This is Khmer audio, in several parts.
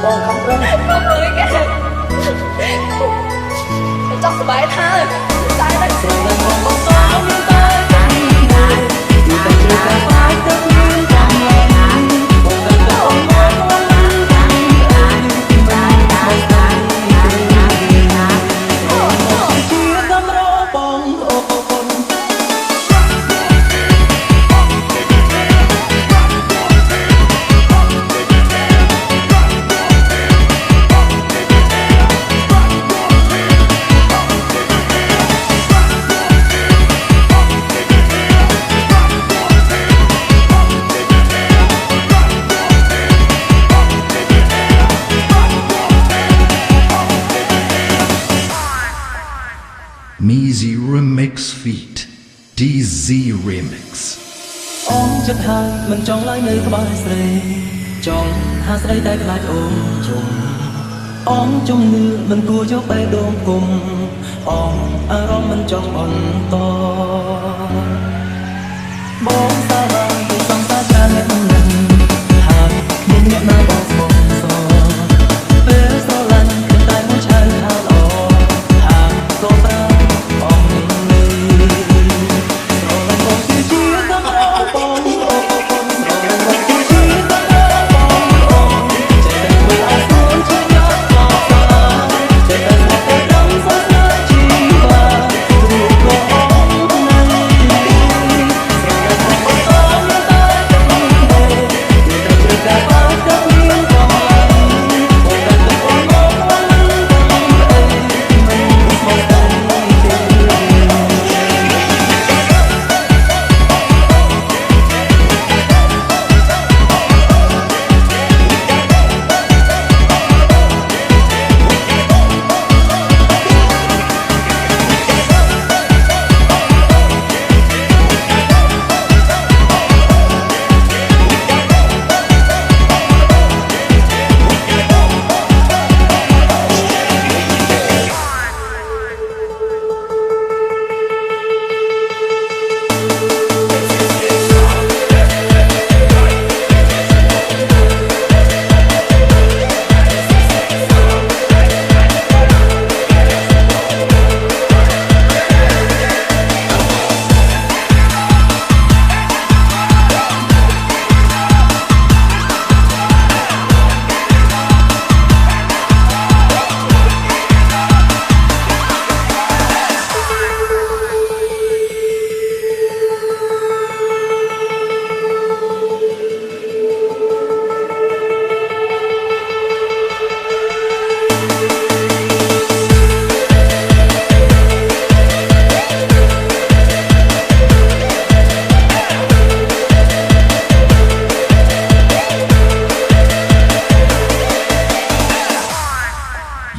បងខំប្រឹងខ្ញុំលុយគេចង់សុបាយថាតែតែស្រឡាញ់បងបងទៅមានតែចាំតែតែបាយទៅមានចាំឡើងបងទៅបងមកចាំជាកំរបងអូន Measy Remix feat DZ Remix អូនចិត្តហើយមិនចង់ឡើយនៅក្បែរស្រីចង់ហាស្រីតែខ្លាចអូនជុំអូនជំនឿមិនគួរយកបែកដូងគុំអូនអារម្មណ៍មិនចង់បន្តបងសាបានទៅសង្សារច្រើនអ្នកនឹងហើយមានអ្នកណាបងស្មោះសរពេលស្រឡាញ់គឺតែមួយឆៅថាល្អហើយក៏ប្រាអូននេះស្រឡាញ់បងជាកំរបងអូនស្រឡាញ់បងជាកំរបងអូនចេះតែមើលអត់ស្គាល់ជួយយកមកចេះតែស្គាល់តែដឹងសោះជីវារូបក៏អូន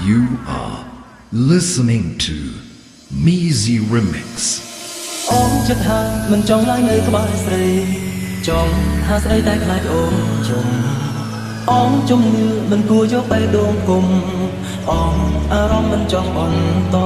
You are listening to Measy Remix អូនចិត្តហើយមិនចង់ឡើយនៅក្បែរស្រីចង់ហាស្រីតែខ្លាចអូនជុំអូនជំនឿមិនគួរយកបែកដូងគុំអូនអារម្មណ៍មិនចង់បន្ត